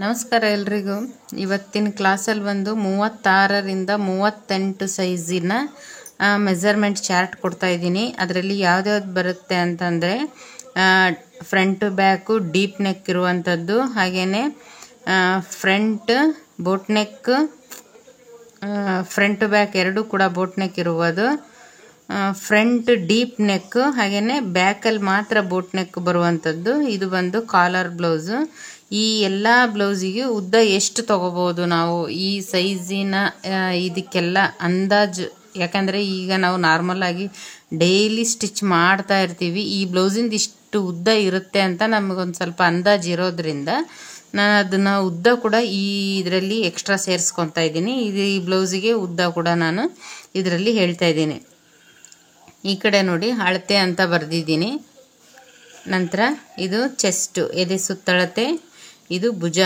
ನಮಸ್ಕಾರ ಎಲ್ರಿಗೂ. ಇವತ್ತಿನ ಕ್ಲಾಸಲ್ಲಿ ಒಂದು 36ರಿಂದ 38 ಸೈಜಿನ ಮೆಜರ್ಮೆಂಟ್ ಚಾರ್ಟ್ ಕೊಡ್ತಾ ಇದ್ದೀನಿ. ಅದರಲ್ಲಿ ಯಾವ್ದ್ಯಾವ್ದು ಬರುತ್ತೆ ಅಂತಂದರೆ ಫ್ರಂಟ್ ಬ್ಯಾಕು ಡೀಪ್ ನೆಕ್ ಇರುವಂಥದ್ದು, ಹಾಗೆಯೇ front boat neck, front back ಎರಡೂ ಕೂಡ ಬೋಟ್ ನೆಕ್ ಇರುವುದು, ಫ್ರಂಟ್ ಡೀಪ್ ನೆಕ್, ಹಾಗೆಯೇ ಬ್ಯಾಕಲ್ಲಿ ಮಾತ್ರ ಬೋಟ್ ನೆಕ್ ಬರುವಂಥದ್ದು. ಇದು ಬಂದು ಕಾಲರ್ ಬ್ಲೌಸು. ಈ ಎಲ್ಲ ಬ್ಲೌಸಿಗೆ ಉದ್ದ ಎಷ್ಟು ತಗೋಬೋದು ನಾವು ಈ ಸೈಜಿನ ಇದಕ್ಕೆಲ್ಲ ಅಂದಾಜು, ಯಾಕಂದರೆ ಈಗ ನಾವು ನಾರ್ಮಲ್ ಆಗಿ ಡೈಲಿ ಸ್ಟಿಚ್ ಮಾಡ್ತಾ ಇರ್ತೀವಿ. ಈ ಬ್ಲೌಸಿಂದ ಇಷ್ಟು ಉದ್ದ ಇರುತ್ತೆ ಅಂತ ನಮಗೊಂದು ಸ್ವಲ್ಪ ಅಂದಾಜು ಇರೋದ್ರಿಂದ ನಾನು ಅದನ್ನು ಉದ್ದ ಕೂಡ ಈ ಇದರಲ್ಲಿ ಎಕ್ಸ್ಟ್ರಾ ಸೇರಿಸ್ಕೊತಾ ಇದ್ದೀನಿ. ಈ ಬ್ಲೌಸಿಗೆ ಉದ್ದ ಕೂಡ ನಾನು ಇದರಲ್ಲಿ ಹೇಳ್ತಾ ಇದ್ದೀನಿ. ಈ ಕಡೆ ನೋಡಿ ಅಳತೆ ಅಂತ ಬರೆದಿದ್ದೀನಿ. ನಂತರ ಇದು ಚೆಸ್ಟು, ಎದೆ ಸುತ್ತಳತೆ, ಇದು ಭುಜ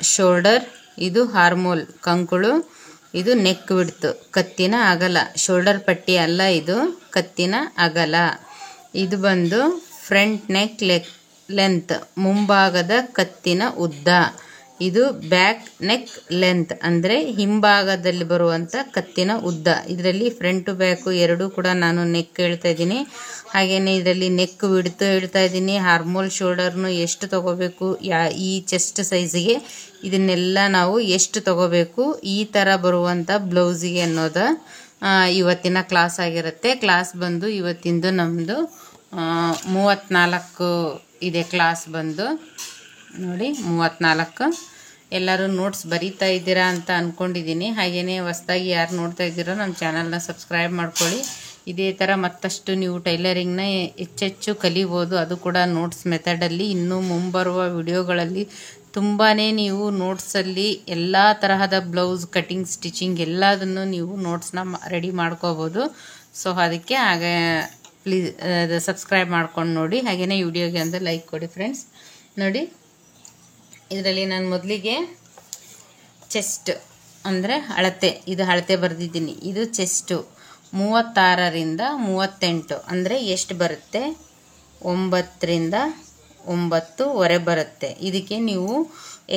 ಶೋಲ್ಡರ್, ಇದು ಹಾರ್ಮೋಲ್ ಕಂಕುಳು, ಇದು ನೆಕ್ ವಿಡ್ತ್ ಕತ್ತಿನ ಅಗಲ, ಶೋಲ್ಡರ್ ಪಟ್ಟಿ ಅಲ್ಲ, ಇದು ಕತ್ತಿನ ಅಗಲ. ಇದು ಬಂದು ಫ್ರಂಟ್ ನೆಕ್ ಲೆಂತ್, ಮುಂಭಾಗದ ಕತ್ತಿನ ಉದ್ದ. ಇದು ಬ್ಯಾಕ್ ನೆಕ್ ಲೆಂತ್, ಅಂದರೆ ಹಿಂಭಾಗದಲ್ಲಿ ಬರುವಂಥ ಕತ್ತಿನ ಉದ್ದ. ಇದರಲ್ಲಿ ಫ್ರಂಟು ಬ್ಯಾಕು ಎರಡೂ ಕೂಡ ನಾನು ನೆಕ್ ಹೇಳ್ತಾ ಇದ್ದೀನಿ. ಹಾಗೆಯೇ ಇದರಲ್ಲಿ ನೆಕ್ ವಿಡ್ತ್ ಹೇಳ್ತಾ ಇದ್ದೀನಿ. ಹಾರ್ಮೋಲ್ ಶೋಲ್ಡರ್ನು ಎಷ್ಟು ತಗೋಬೇಕು ಈ ಚೆಸ್ಟ್ ಸೈಜಿಗೆ, ಇದನ್ನೆಲ್ಲ ನಾವು ಎಷ್ಟು ತಗೋಬೇಕು ಈ ಥರ ಬರುವಂಥ ಬ್ಲೌಸಿಗೆ ಅನ್ನೋದು ಇವತ್ತಿನ ಕ್ಲಾಸ್ ಆಗಿರುತ್ತೆ. ಕ್ಲಾಸ್ ಬಂದು ಇವತ್ತಿಂದು ನಮ್ಮದು 34 ಇದೆ. ಕ್ಲಾಸ್ ಬಂದು ನೋಡಿ 34. ಎಲ್ಲರೂ ನೋಟ್ಸ್ ಬರೀತಾ ಇದ್ದೀರಾ ಅಂತ ಅಂದ್ಕೊಂಡಿದ್ದೀನಿ. ಹಾಗೆಯೇ ಹೊಸದಾಗಿ ಯಾರು ನೋಡ್ತಾ ಇದ್ದೀರೋ ನಮ್ಮ ಚಾನಲ್ನ ಸಬ್ಸ್ಕ್ರೈಬ್ ಮಾಡ್ಕೊಳ್ಳಿ. ಇದೇ ಥರ ಮತ್ತಷ್ಟು ನೀವು ಟೈಲರಿಂಗ್ನ ಹೆಚ್ಚೆಚ್ಚು ಕಲಿಬೋದು, ಅದು ಕೂಡ ನೋಟ್ಸ್ ಮೆಥಡಲ್ಲಿ. ಇನ್ನೂ ಮುಂಬರುವ ವಿಡಿಯೋಗಳಲ್ಲಿ ತುಂಬಾ ನೀವು ನೋಟ್ಸಲ್ಲಿ ಎಲ್ಲ ತರಹದ ಬ್ಲೌಸ್ ಕಟಿಂಗ್, ಸ್ಟಿಚಿಂಗ್ ಎಲ್ಲದನ್ನು ನೀವು ನೋಟ್ಸ್ನ ರೆಡಿ ಮಾಡ್ಕೋಬೋದು. ಸೊ ಅದಕ್ಕೆ ಹಾಗೆ ಪ್ಲೀಸ್ ಸಬ್ಸ್ಕ್ರೈಬ್ ಮಾಡ್ಕೊಂಡು ನೋಡಿ. ಹಾಗೆಯೇ ವಿಡಿಯೋಗೆ ಒಂದು ಲೈಕ್ ಕೊಡಿ ಫ್ರೆಂಡ್ಸ್. ನೋಡಿ ಇದರಲ್ಲಿ ನಾನು ಮೊದಲಿಗೆ ಚೆಸ್ಟ್ ಅಂದರೆ ಅಳತೆ, ಇದು ಅಳತೆ ಬರೆದಿದ್ದೀನಿ. ಇದು ಚೆಸ್ಟು 36ರಿಂದ 38 ಅಂದರೆ ಎಷ್ಟು ಬರುತ್ತೆ? 9ರಿಂದ 9.5 ಬರುತ್ತೆ. ಇದಕ್ಕೆ ನೀವು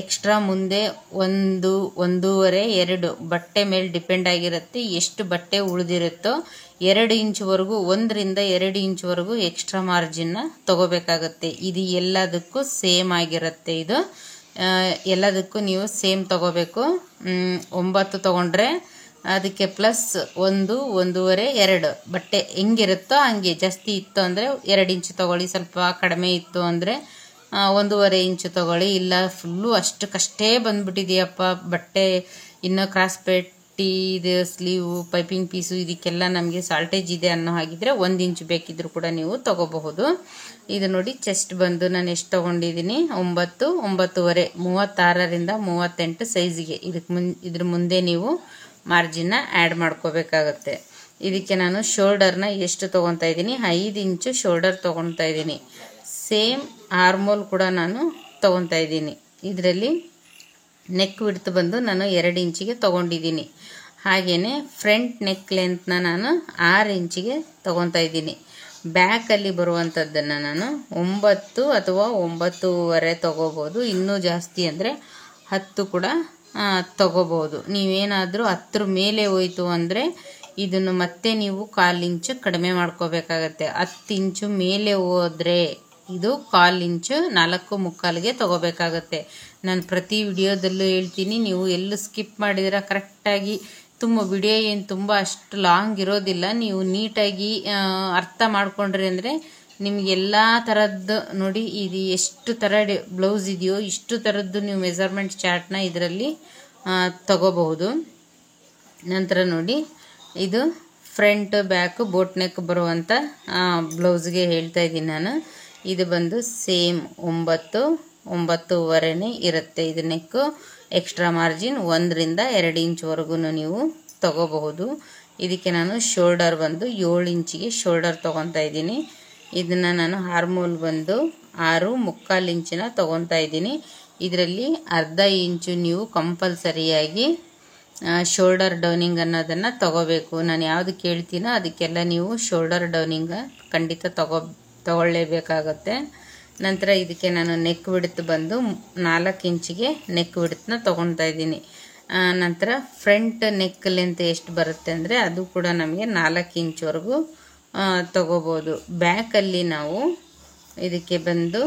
ಎಕ್ಸ್ಟ್ರಾ ಮುಂದೆ 1, 1.5, 2 ಬಟ್ಟೆ ಮೇಲೆ ಡಿಪೆಂಡ್ ಆಗಿರುತ್ತೆ. ಎಷ್ಟು ಬಟ್ಟೆ ಉಳಿದಿರುತ್ತೋ 2 ಇಂಚ್ವರೆಗೂ, 1ರಿಂದ 2 ಇಂಚ್ವರೆಗೂ ಎಕ್ಸ್ಟ್ರಾ ಮಾರ್ಜಿನ್ನ ತಗೋಬೇಕಾಗತ್ತೆ. ಇದು ಎಲ್ಲದಕ್ಕೂ ಸೇಮ್ ಆಗಿರುತ್ತೆ. ಇದು ಎಲ್ಲದಕ್ಕೂ ನೀವು ಸೇಮ್ ತಗೋಬೇಕು. 9 ತಗೊಂಡ್ರೆ ಅದಕ್ಕೆ ಪ್ಲಸ್ 1, 1.5, 2 ಬಟ್ಟೆ ಹೆಂಗಿರುತ್ತೋ ಹಂಗೆ. ಜಾಸ್ತಿ ಇತ್ತು ಅಂದರೆ 2 ಇಂಚು ತಗೊಳ್ಳಿ, ಸ್ವಲ್ಪ ಕಡಿಮೆ ಇತ್ತು ಅಂದರೆ 1.5 ಇಂಚು ತಗೊಳ್ಳಿ. ಇಲ್ಲ ಫುಲ್ಲು ಅಷ್ಟಕ್ಕಷ್ಟೇ ಬಂದುಬಿಟ್ಟಿದೆಯಪ್ಪ ಬಟ್ಟೆ, ಇನ್ನೂ ಕ್ರಾಸ್ ಪಟ್ಟಿ, ಇದು ಸ್ಲೀವು, ಪೈಪಿಂಗ್ ಪೀಸು, ಇದಕ್ಕೆಲ್ಲ ನಮಗೆ ಸಾಲ್ಟೇಜ್ ಇದೆ ಅನ್ನೋ ಹಾಗಿದ್ರೆ 1 ಇಂಚು ಬೇಕಿದ್ರೂ ಕೂಡ ನೀವು ತಗೋಬಹುದು. ಇದು ನೋಡಿ ಚೆಸ್ಟ್ ಬಂದು ನಾನು ಎಷ್ಟು ತೊಗೊಂಡಿದ್ದೀನಿ? 9, 9.5, 36ರಿಂದ 38 ಸೈಜಿಗೆ. ಇದ್ರ ಮುಂದೆ ನೀವು ಮಾರ್ಜಿನ್ನ ಆ್ಯಡ್ ಮಾಡ್ಕೋಬೇಕಾಗತ್ತೆ. ಇದಕ್ಕೆ ನಾನು ಶೋಲ್ಡರ್ನ ಎಷ್ಟು ತೊಗೊತಾ ಇದ್ದೀನಿ? 5 ಇಂಚು ಶೋಲ್ಡರ್ ತೊಗೊತಾ ಇದ್ದೀನಿ. ಸೇಮ್ ಆರ್ಮೋಲ್ ಕೂಡ ನಾನು ತೊಗೊತಾ ಇದ್ದೀನಿ. ಇದರಲ್ಲಿ ನೆಕ್ ವಿಡ್ತ್ ಬಂದು ನಾನು 2 ಇಂಚಿಗೆ ತೊಗೊಂಡಿದ್ದೀನಿ. ಹಾಗೆಯೇ ಫ್ರಂಟ್ ನೆಕ್ ಲೆಂತ್ನ ನಾನು 6 ಇಂಚಿಗೆ ತೊಗೊತಾ ಇದ್ದೀನಿ. ಬ್ಯಾಕಲ್ಲಿ ಬರುವಂಥದ್ದನ್ನು ನಾನು 9 ಅಥವಾ 9.5 ತೊಗೋಬೋದು. ಇನ್ನೂ ಜಾಸ್ತಿ ಅಂದರೆ 10 ಕೂಡ ತಗೋಬೋದು. ನೀವೇನಾದರೂ 10 ಮೇಲೆ ಹೋಯ್ತು ಅಂದರೆ ಇದನ್ನು ಮತ್ತೆ ನೀವು 1/4 ಇಂಚು ಕಡಿಮೆ ಮಾಡ್ಕೋಬೇಕಾಗತ್ತೆ. 10 ಇಂಚು ಮೇಲೆ ಹೋದರೆ ಇದು 1/4 ಇಂಚು 4.75ಗೆ ತಗೋಬೇಕಾಗತ್ತೆ. ನಾನು ಪ್ರತಿ ವಿಡಿಯೋದಲ್ಲೂ ಹೇಳ್ತೀನಿ, ನೀವು ಎಲ್ಲೂ ಸ್ಕಿಪ್ ಮಾಡಿದ್ರೆ ಕರೆಕ್ಟಾಗಿ ವಿಡಿಯೋ ಏನು ತುಂಬ ಅಷ್ಟು ಲಾಂಗ್ ಇರೋದಿಲ್ಲ. ನೀವು ನೀಟಾಗಿ ಅರ್ಥ ಮಾಡ್ಕೊಂಡ್ರಿ ಅಂದರೆ ನಿಮಗೆಲ್ಲ ಥರದ್ದು ನೋಡಿ, ಇದು ಎಷ್ಟು ಥರ ಬ್ಲೌಸ್ ಇದೆಯೋ ಇಷ್ಟು ಥರದ್ದು ನೀವು ಮೆಜರ್ಮೆಂಟ್ ಚಾರ್ಟ್ನ ಇದರಲ್ಲಿ ತಗೋಬಹುದು. ನಂತರ ನೋಡಿ ಇದು ಫ್ರಂಟ್ ಬ್ಯಾಕು ಬೋಟ್ ನೆಕ್ ಬರುವಂಥ ಬ್ಲೌಸ್ಗೆ ಹೇಳ್ತಾ ಇದ್ದೀನಿ ನಾನು. ಇದು ಬಂದು ಸೇಮ್ 9, 9.5 ಇರುತ್ತೆ. ಇದು ನೆಕ್ಕು ಎಕ್ಸ್ಟ್ರಾ ಮಾರ್ಜಿನ್ 1ರಿಂದ 2 ಇಂಚ್ವರೆಗೂ ನೀವು ತಗೋಬಹುದು. ಇದಕ್ಕೆ ನಾನು ಶೋಲ್ಡರ್ ಬಂದು 7 ಇಂಚಿಗೆ ಶೋಲ್ಡರ್ ತೊಗೊತಾ ಇದ್ದೀನಿ. ಇದನ್ನು ನಾನು ಹಾರ್ಮೋಲ್ ಬಂದು 6.25 ಇಂಚಿನ ತೊಗೊತಾ ಇದ್ದೀನಿ. ಇದರಲ್ಲಿ 1/2 ಇಂಚು ನೀವು ಕಂಪಲ್ಸರಿಯಾಗಿ ಶೋಲ್ಡರ್ ಡೌನಿಂಗ್ ಅನ್ನೋದನ್ನು ತಗೋಬೇಕು. ನಾನು ಯಾವುದು ಕೇಳ್ತೀನೋ ಅದಕ್ಕೆಲ್ಲ ನೀವು ಶೋಲ್ಡರ್ ಡೌನಿಂಗ್ ಖಂಡಿತ ತಗೊಳ್ಳೇಬೇಕಾಗತ್ತೆ. ನಂತರ ಇದಕ್ಕೆ ನಾನು ನೆಕ್ ವಿಡ್ತ್ ಬಂದು 4 ಇಂಚಿಗೆ ನೆಕ್ ವಿಡ್ತ್ನ ತೊಗೊತಾ ಇದ್ದೀನಿ. ನಂತರ ಫ್ರಂಟ್ ನೆಕ್ ಲೆಂತ್ ಎಷ್ಟು ಬರುತ್ತೆ ಅಂದರೆ ಅದು ಕೂಡ ನಮಗೆ 4 ಇಂಚ್ವರೆಗೂ ತಗೋಬೋದು. ಬ್ಯಾಕಲ್ಲಿ ನಾವು ಇದಕ್ಕೆ ಬಂದು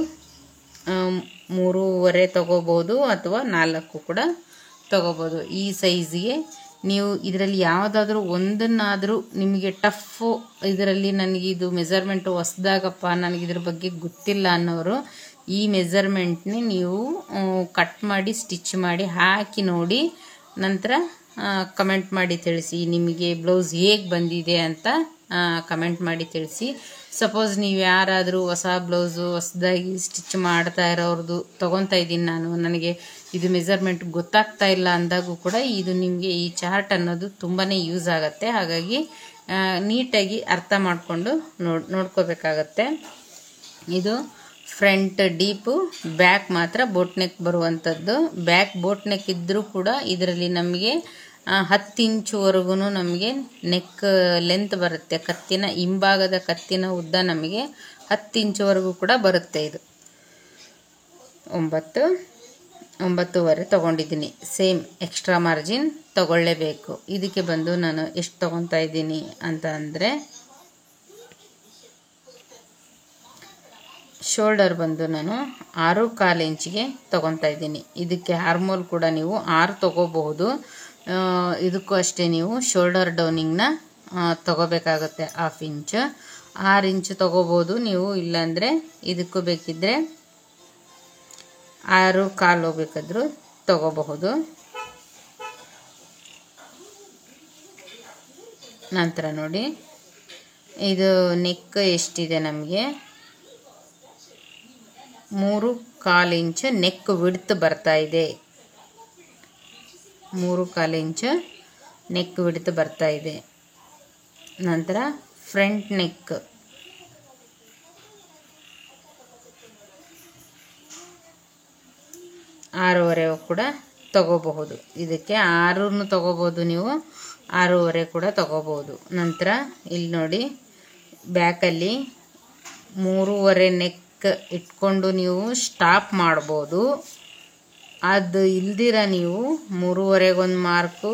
3.5 ತಗೋಬೋದು ಅಥವಾ 4 ಕೂಡ ತಗೋಬೋದು. ಈ ಸೈಜ್ಗೆ ನೀವು ಇದರಲ್ಲಿ ಯಾವುದಾದ್ರೂ ಒಂದನ್ನಾದರೂ ನಿಮಗೆ ಟಫು ಇದರಲ್ಲಿ ನನಗೆ ಇದು ಮೆಜರ್ಮೆಂಟು ಹೊಸ್ದಾಗಪ್ಪ, ನನಗಿದ್ರ ಬಗ್ಗೆ ಗೊತ್ತಿಲ್ಲ ಅನ್ನೋರು ಈ ಮೆಜರ್ಮೆಂಟ್ನೇ ನೀವು ಕಟ್ ಮಾಡಿ ಸ್ಟಿಚ್ ಮಾಡಿ ಹಾಕಿ ನೋಡಿ, ನಂತರ ಕಮೆಂಟ್ ಮಾಡಿ ತಿಳಿಸಿ ನಿಮಗೆ ಬ್ಲೌಸ್ ಹೇಗೆ ಬಂದಿದೆ ಅಂತ ಕಮೆಂಟ್ ಮಾಡಿ ತಿಳಿಸಿ. ಸಪೋಸ್ ನೀವು ಯಾರಾದರೂ ಹೊಸ ಬ್ಲೌಸು ಹೊಸದಾಗಿ ಸ್ಟಿಚ್ ಮಾಡ್ತಾ ಇರೋರ್ದು ತೊಗೊತಾ ಇದ್ದೀನಿ ನಾನು, ನನಗೆ ಇದು ಮೆಜರ್ಮೆಂಟ್ ಗೊತ್ತಾಗ್ತಾ ಇಲ್ಲ ಅಂದಾಗೂ ಕೂಡ ಇದು ನಿಮಗೆ ಈ ಚಾರ್ಟ್ ಅನ್ನೋದು ತುಂಬಾ ಯೂಸ್ ಆಗುತ್ತೆ. ಹಾಗಾಗಿ ನೀಟಾಗಿ ಅರ್ಥ ಮಾಡಿಕೊಂಡು ನೋಡ್ಕೋಬೇಕಾಗತ್ತೆ. ಇದು ಫ್ರಂಟ್ ಡೀಪು, ಬ್ಯಾಕ್ ಮಾತ್ರ ಬೋಟ್ ನೆಕ್ ಬರುವಂಥದ್ದು. ಬ್ಯಾಕ್ ಬೋಟ್ ನೆಕ್ ಇದ್ದರೂ ಕೂಡ ಇದರಲ್ಲಿ ನಮಗೆ 10 ಇಂಚುವರೆಗೂ ನಮಗೆ ನೆಕ್ ಲೆಂತ್ ಬರುತ್ತೆ. ಕತ್ತಿನ ಹಿಂಭಾಗದ ಕತ್ತಿನ ಉದ್ದ ನಮಗೆ 10 ಇಂಚುವರೆಗೂ ಕೂಡ ಬರುತ್ತೆ. ಇದು 9.5 ತೊಗೊಂಡಿದ್ದೀನಿ. ಸೇಮ್ ಎಕ್ಸ್ಟ್ರಾ ಮಾರ್ಜಿನ್ ತೊಗೊಳ್ಳೇಬೇಕು. ಇದಕ್ಕೆ ಬಂದು ನಾನು ಎಷ್ಟು ತೊಗೊತಾ ಇದ್ದೀನಿ ಅಂತ ಅಂದರೆ, ಶೋಲ್ಡರ್ ಬಂದು ನಾನು 6.25 ಇಂಚಿಗೆ ತೊಗೊತಾ ಇದ್ದೀನಿ. ಇದಕ್ಕೆ ಆರ್ಮೋಲ್ ಕೂಡ ನೀವು 6 ತೊಗೋಬಹುದು. ಇದಕ್ಕೂ ಅಷ್ಟೇ ನೀವು ಶೋಲ್ಡರ್ ಡೌನಿಂಗ್ನ ತೊಗೋಬೇಕಾಗುತ್ತೆ. 1/2 ಇಂಚ್ 6 ಇಂಚ್ ತೊಗೋಬೋದು ನೀವು. ಇಲ್ಲಾಂದರೆ ಇದಕ್ಕೂ ಬೇಕಿದ್ದರೆ 6.25 ಹೋಗ್ಬೇಕಾದ್ರೂ ತೊಗೋಬಹುದು. ನಂತರ ನೋಡಿ ಇದು ನೆಕ್ ಎಷ್ಟಿದೆ, ನಮಗೆ 3.25 ಇಂಚ್ ನೆಕ್ ವಿಡ್ತ್ ಬರ್ತಾ ಇದೆ. 3.25 ಇಂಚ್ ನೆಕ್ ವಿಡ್ತ್ ಬರ್ತಾ ಇದೆ. ನಂತರ ಫ್ರಂಟ್ ನೆಕ್ 6.25 ಕೂಡ ತಗೋಬಹುದು. ಇದಕ್ಕೆ 6 ತಗೋಬಹುದು ನೀವು, 6.25 ಕೂಡ ತಗೋಬಹುದು. ನಂತರ ಇಲ್ಲಿ ನೋಡಿ ಬ್ಯಾಕಲ್ಲಿ 3.25 ನೆಕ್ ಇಟ್ಕೊಂಡು ನೀವು ಸ್ಟಾಪ್ ಮಾಡ್ಬೋದು. ಅದು ಇಲ್ದಿರ ನೀವು 3.25 ಮಾರ್ಕು,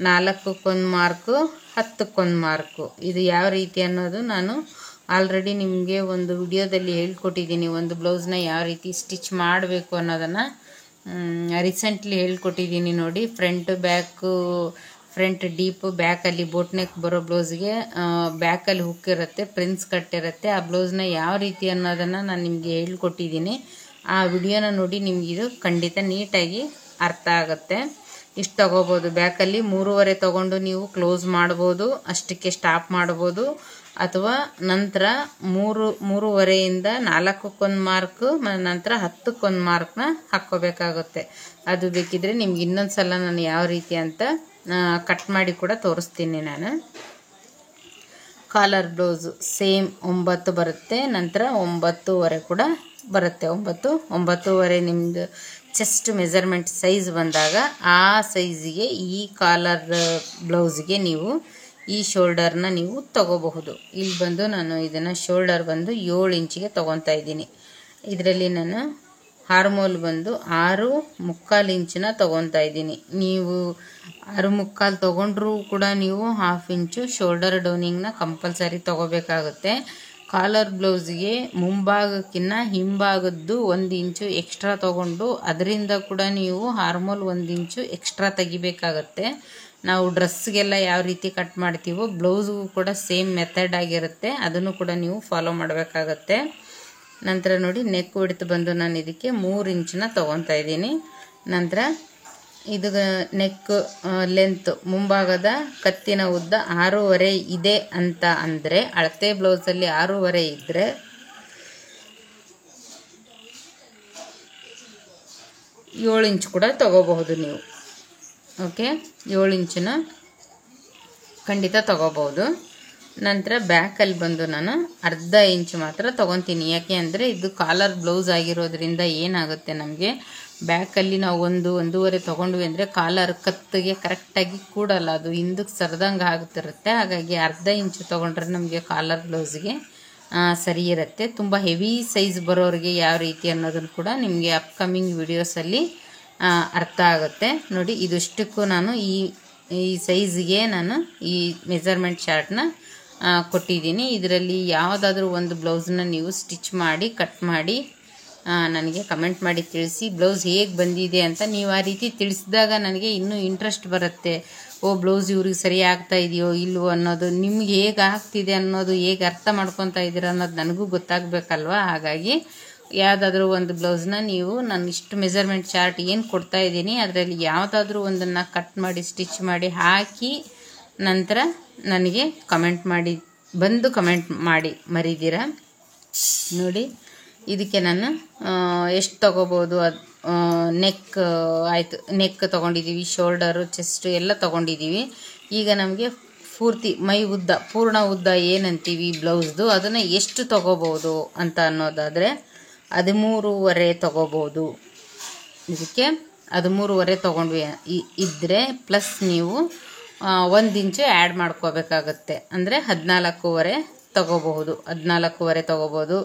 4 ಮಾರ್ಕು, 10 ಮಾರ್ಕು, ಇದು ಯಾವ ರೀತಿ ಅನ್ನೋದು ನಾನು ಆಲ್ರೆಡಿ ನಿಮಗೆ ಒಂದು ವಿಡಿಯೋದಲ್ಲಿ ಹೇಳ್ಕೊಟ್ಟಿದ್ದೀನಿ. ಒಂದು ಬ್ಲೌಸ್ನ ಯಾವ ರೀತಿ ಸ್ಟಿಚ್ ಮಾಡಬೇಕು ಅನ್ನೋದನ್ನು ರೀಸೆಂಟ್ಲಿ ಹೇಳ್ಕೊಟ್ಟಿದ್ದೀನಿ ನೋಡಿ. ಫ್ರಂಟ್ ಡೀಪು, ಬ್ಯಾಕಲ್ಲಿ ಬೋಟ್ ನೆಕ್ ಬರೋ ಬ್ಲೌಸ್ಗೆ ಬ್ಯಾಕಲ್ಲಿ ಹುಕ್ ಇರುತ್ತೆ, ಪ್ರಿನ್ಸ್ ಕಟ್ ಇರುತ್ತೆ. ಆ ಬ್ಲೌಸ್ನ ಯಾವ ರೀತಿ ಅನ್ನೋದನ್ನು ನಾನು ನಿಮಗೆ ಹೇಳ್ಕೊಟ್ಟಿದ್ದೀನಿ. ಆ ವಿಡಿಯೋನ ನೋಡಿ ನಿಮಗಿದು ಖಂಡಿತ ನೀಟಾಗಿ ಅರ್ಥ ಆಗುತ್ತೆ. ಇಷ್ಟು ತಗೋಬೋದು. ಬ್ಯಾಕಲ್ಲಿ 3.25 ತೊಗೊಂಡು ನೀವು ಕ್ಲೋಸ್ ಮಾಡ್ಬೋದು, ಅಷ್ಟಕ್ಕೆ ಸ್ಟಾಪ್ ಮಾಡ್ಬೋದು. ಅಥವಾ ನಂತರ 3.25ಇಂದ 4 ಮಾರ್ಕು, ನಂತರ 10 ಮಾರ್ಕ್ನ ಹಾಕ್ಕೋಬೇಕಾಗುತ್ತೆ. ಅದು ಬೇಕಿದ್ರೆ ನಿಮ್ಗೆ ಇನ್ನೊಂದು ಸಲ ನಾನು ಯಾವ ರೀತಿ ಅಂತ ಕಟ್ ಮಾಡಿ ಕೂಡ ತೋರಿಸ್ತೀನಿ ನಾನು. ಕಾಲರ್ ಬ್ಲೌಸು ಸೇಮ್ 9 ಬರುತ್ತೆ. ನಂತರ 9.25 ಕೂಡ ಬರುತ್ತೆ. 9.25 ನಿಮ್ಮದು ಚೆಸ್ಟ್ ಮೆಜರ್ಮೆಂಟ್ ಸೈಜ್ ಬಂದಾಗ ಆ ಸೈಜಿಗೆ ಈ ಕಾಲರ್ ಬ್ಲೌಸ್ಗೆ ನೀವು ಈ ಶೋಲ್ಡರ್ನ ನೀವು ತಗೋಬಹುದು. ಇಲ್ಲಿ ಬಂದು ನಾನು ಇದನ್ನು ಶೋಲ್ಡರ್ ಬಂದು 7 ಇಂಚಿಗೆ ತೊಗೊತಾ ಇದ್ದೀನಿ. ಇದರಲ್ಲಿ ನಾನು ಆರ್ಮೋಲ್ ಬಂದು 6.25 ಇಂಚಿನ ತೊಗೊತಾ ಇದ್ದೀನಿ. ನೀವು 6.25 ತೊಗೊಂಡ್ರೂ ಕೂಡ ನೀವು 1/2 ಇಂಚು ಶೋಲ್ಡರ್ ಡೌನಿಂಗ್ನ ಕಂಪಲ್ಸರಿ ತೊಗೋಬೇಕಾಗುತ್ತೆ. ಕಾಲರ್ ಬ್ಲೌಸ್ಗೆ ಮುಂಭಾಗಕ್ಕಿಂತ ಹಿಂಭಾಗದ್ದು 1 ಇಂಚು ಎಕ್ಸ್ಟ್ರಾ ತೊಗೊಂಡು ಅದರಿಂದ ಕೂಡ ನೀವು ಆರ್ಮೋಲ್ 1 ಇಂಚು ಎಕ್ಸ್ಟ್ರಾ ತೆಗಿಬೇಕಾಗತ್ತೆ. ನಾವು ಡ್ರೆಸ್ಗೆಲ್ಲ ಯಾವ ರೀತಿ ಕಟ್ ಮಾಡ್ತೀವೋ ಬ್ಲೌಸ್ಗೂ ಕೂಡ ಸೇಮ್ ಮೆಥಡ್ ಆಗಿರುತ್ತೆ. ಅದನ್ನು ಕೂಡ ನೀವು ಫಾಲೋ ಮಾಡಬೇಕಾಗತ್ತೆ. ನಂತರ ನೋಡಿ ನೆಕ್ ವಿಡ್ತ್ ಬಂದು ನಾನು ಇದಕ್ಕೆ 3 ಇಂಚನ್ನ ತೊಗೊತಾ ಇದ್ದೀನಿ. ನಂತರ ಇದು ನೆಕ್ ಲೆಂತ್ ಮುಂಭಾಗದ ಕತ್ತಿನ ಉದ್ದ 6.25 ಇದೆ ಅಂತ ಅಂದರೆ, ಅಳತೆ ಬ್ಲೌಸಲ್ಲಿ 6.25 ಇದ್ದರೆ 7 ಇಂಚ್ ಕೂಡ ತಗೋಬಹುದು ನೀವು. ಓಕೆ, 7 ಇಂಚನ್ನ ಖಂಡಿತ ತಗೋಬಹುದು. ನಂತರ ಬ್ಯಾಕಲ್ಲಿ ಬಂದು ನಾನು 1/2 ಇಂಚ್ ಮಾತ್ರ ತೊಗೊತೀನಿ. ಯಾಕೆ ಅಂದರೆ ಇದು ಕಾಲರ್ ಬ್ಲೌಸ್ ಆಗಿರೋದ್ರಿಂದ ಏನಾಗುತ್ತೆ, ನಮಗೆ ಬ್ಯಾಕಲ್ಲಿ ನಾವು 1.5 ತೊಗೊಂಡ್ವಿ ಅಂದರೆ ಕಾಲರ್ ಕತ್ತಿಗೆ ಕರೆಕ್ಟಾಗಿ ಕೂಡಲ್ಲ, ಅದು ಹಿಂದಕ್ಕೆ ಸರ್ದಂಗೆ ಆಗುತ್ತಿರುತ್ತೆ. ಹಾಗಾಗಿ 1/2 ಇಂಚ್ ತೊಗೊಂಡ್ರೆ ನಮಗೆ ಕಾಲರ್ ಬ್ಲೌಸ್ಗೆ ಸರಿ ಇರುತ್ತೆ. ತುಂಬ ಹೆವಿ ಸೈಜ್ ಬರೋರಿಗೆ ಯಾವ ರೀತಿ ಅನ್ನೋದನ್ನು ಕೂಡ ನಿಮಗೆ ಅಪ್ಕಮಿಂಗ್ ವಿಡಿಯೋಸಲ್ಲಿ ಅರ್ಥ ಆಗುತ್ತೆ. ನೋಡಿ, ಇದಿಷ್ಟಕ್ಕೂ ನಾನು ಈ ಸೈಜ್ಗೆ ನಾನು ಈ ಮೆಜರ್ಮೆಂಟ್ ಚಾರ್ಟ್ನ ಕೊಟ್ಟಿದ್ದೀನಿ. ಇದರಲ್ಲಿ ಯಾವುದಾದ್ರೂ ಒಂದು ಬ್ಲೌಸ್ನ ನೀವು ಸ್ಟಿಚ್ ಮಾಡಿ ಕಟ್ ಮಾಡಿ ನನಗೆ ಕಮೆಂಟ್ ಮಾಡಿ ತಿಳಿಸಿ ಬ್ಲೌಸ್ ಹೇಗೆ ಬಂದಿದೆ ಅಂತ. ನೀವು ಆ ರೀತಿ ತಿಳಿಸಿದಾಗ ನನಗೆ ಇನ್ನೂ ಇಂಟ್ರೆಸ್ಟ್ ಬರುತ್ತೆ. ಬ್ಲೌಸ್ ಇವ್ರಿಗೆ ಸರಿ ಆಗ್ತಾ ಇದೆಯೋ ಇಲ್ವೋ ಅನ್ನೋದು, ನಿಮ್ಗೆ ಹೇಗೆ ಆಗ್ತಿದೆ ಅನ್ನೋದು, ಹೇಗೆ ಅರ್ಥ ಮಾಡ್ಕೊತಾ ಇದ್ದೀರ ಅನ್ನೋದು ನನಗೂ ಗೊತ್ತಾಗಬೇಕಲ್ವ. ಹಾಗಾಗಿ ಯಾವುದಾದ್ರೂ ಒಂದು ಬ್ಲೌಸ್ನ ನೀವು ನಾನು ಇಷ್ಟು ಮೆಜರ್ಮೆಂಟ್ ಚಾರ್ಟ್ ಏನು ಕೊಡ್ತಾ ಇದ್ದೀನಿ ಅದರಲ್ಲಿ ಯಾವುದಾದ್ರೂ ಒಂದನ್ನು ಕಟ್ ಮಾಡಿ ಸ್ಟಿಚ್ ಮಾಡಿ ಹಾಕಿ ನಂತರ ನನಗೆ ಕಮೆಂಟ್ ಮಾಡಿ ಮರಿದಿರ. ನೋಡಿ, ಇದಕ್ಕೆ ನಾನು ಎಷ್ಟು ತೊಗೋಬೋದು, ಅದು ನೆಕ್ ಆಯಿತು, ನೆಕ್ ತೊಗೊಂಡಿದ್ದೀವಿ, ಶೋಲ್ಡರು, ಚೆಸ್ಟು ಎಲ್ಲ ತೊಗೊಂಡಿದ್ದೀವಿ. ಈಗ ನಮಗೆ ಪೂರ್ತಿ ಮೈ ಉದ್ದ, ಪೂರ್ಣ ಉದ್ದ ಏನಂತೀವಿ ಬ್ಲೌಸ್ದು, ಅದನ್ನು ಎಷ್ಟು ತೊಗೋಬೋದು ಅಂತ ಅನ್ನೋದಾದರೆ 13.5 ತೊಗೋಬೋದು. ಇದಕ್ಕೆ 13.5 ತೊಗೊಂಡ್ವಿ ಇದ್ದರೆ ಪ್ಲಸ್ ನೀವು 1 ಇಂಚು ಆ್ಯಡ್ ಮಾಡ್ಕೋಬೇಕಾಗತ್ತೆ. ಅಂದರೆ 14.5 ತೊಗೋಬಹುದು, 14.5 ತೊಗೋಬೋದು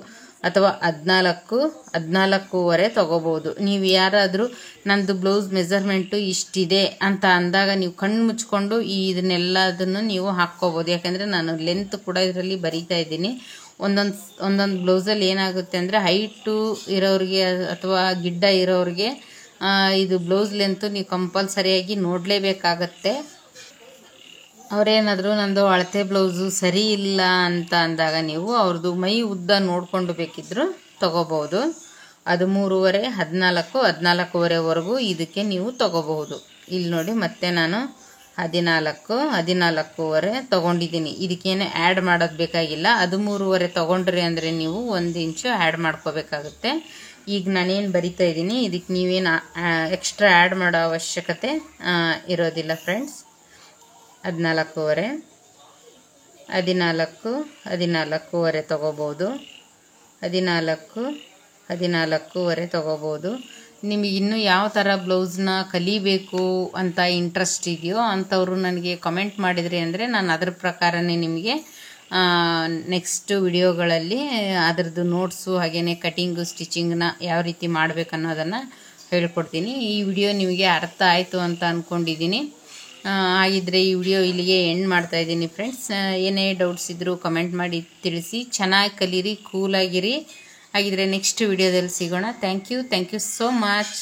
ಅಥವಾ 14.5 ತೊಗೋಬೋದು. ನೀವು ಯಾರಾದರೂ ನಂದು ಬ್ಲೌಸ್ ಮೆಜರ್ಮೆಂಟು ಇಷ್ಟಿದೆ ಅಂತ ಅಂದಾಗ ನೀವು ಕಣ್ಣು ಮುಚ್ಕೊಂಡು ಇದನ್ನೆಲ್ಲದನ್ನು ನೀವು ಹಾಕ್ಕೋಬೋದು. ಯಾಕೆಂದರೆ ನಾನು ಲೆಂತ್ ಕೂಡ ಇದರಲ್ಲಿ ಬರೀತಾ ಇದ್ದೀನಿ. ಒಂದೊಂದು ಬ್ಲೌಸಲ್ಲಿ ಏನಾಗುತ್ತೆ ಅಂದರೆ ಹೈಟು ಇರೋರಿಗೆ ಅಥವಾ ಗಿಡ್ಡ ಇರೋರಿಗೆ ಇದು ಬ್ಲೌಸ್ ಲೆಂತು ನೀವು ಕಂಪಲ್ಸರಿಯಾಗಿ ನೋಡಲೇಬೇಕಾಗತ್ತೆ. ಅವರೇನಾದರೂ ನಂದು ಅಳತೆ ಬ್ಲೌಸು ಸರಿ ಇಲ್ಲ ಅಂತ ಅಂದಾಗ ನೀವು ಅವ್ರದ್ದು ಮೈ ಉದ್ದ ನೋಡಿಕೊಂಡು ಬೇಕಿದ್ದರೂ ತೊಗೋಬೋದು. 13.5, 14, 14.5ವರೆಗೂ ಇದಕ್ಕೆ ನೀವು ತೊಗೋಬಹುದು. ಇಲ್ಲಿ ನೋಡಿ, ಮತ್ತೆ ನಾನು 14.5 ತೊಗೊಂಡಿದ್ದೀನಿ. ಇದಕ್ಕೇನು ಆ್ಯಡ್ ಮಾಡೋದು ಬೇಕಾಗಿಲ್ಲ. 13.5 ತೊಗೊಂಡ್ರಿ ಅಂದರೆ ನೀವು 1 ಇಂಚು ಆ್ಯಡ್ ಮಾಡ್ಕೋಬೇಕಾಗುತ್ತೆ. ಈಗ ನಾನೇನು ಬರಿತಾ ಇದ್ದೀನಿ ಇದಕ್ಕೆ ನೀವೇನು ಎಕ್ಸ್ಟ್ರಾ ಆ್ಯಡ್ ಮಾಡೋ ಅವಶ್ಯಕತೆ ಇರೋದಿಲ್ಲ ಫ್ರೆಂಡ್ಸ್. 14.5, 14.5 ತೊಗೋಬೋದು, 14.5 ತೊಗೋಬೋದು. ನಿಮಗೆ ಇನ್ನೂ ಯಾವ ಥರ ಬ್ಲೌಸ್ನ ಕಲಿಬೇಕು ಅಂತ ಇಂಟ್ರೆಸ್ಟ್ ಇದೆಯೋ ಅಂಥವ್ರು ನನಗೆ ಕಮೆಂಟ್ ಮಾಡಿದ್ರಿ ಅಂದರೆ ನಾನು ಅದ್ರ ಪ್ರಕಾರನೇ ನಿಮಗೆ ನೆಕ್ಸ್ಟ್ ವಿಡಿಯೋಗಳಲ್ಲಿ ಅದರದ್ದು ನೋಟ್ಸು ಹಾಗೆಯೇ ಕಟಿಂಗು ಸ್ಟಿಚಿಂಗ್ನ ಯಾವ ರೀತಿ ಮಾಡಬೇಕು ಅನ್ನೋದನ್ನು ಹೇಳ್ಕೊಡ್ತೀನಿ. ಈ ವಿಡಿಯೋ ನಿಮಗೆ ಅರ್ಥ ಆಯಿತು ಅಂತ ಅಂದ್ಕೊಂಡಿದ್ದೀನಿ. ಹಾಗಿದ್ದರೆ ಈ ವಿಡಿಯೋ ಇಲ್ಲಿಗೆ ಎಂಡ್ ಮಾಡ್ತಾಯಿದ್ದೀನಿ ಫ್ರೆಂಡ್ಸ್. ಏನೇ ಡೌಟ್ಸ್ ಇದ್ದರೂ ಕಮೆಂಟ್ ಮಾಡಿ ತಿಳಿಸಿ. ಚೆನ್ನಾಗಿ ಕಲೀರಿ, ಕೂಲಾಗಿರಿ. ಹಾಗಿದ್ರೆ ನೆಕ್ಸ್ಟ್ ವಿಡಿಯೋದಲ್ಲಿ ಸಿಗೋಣ. Thank you so much.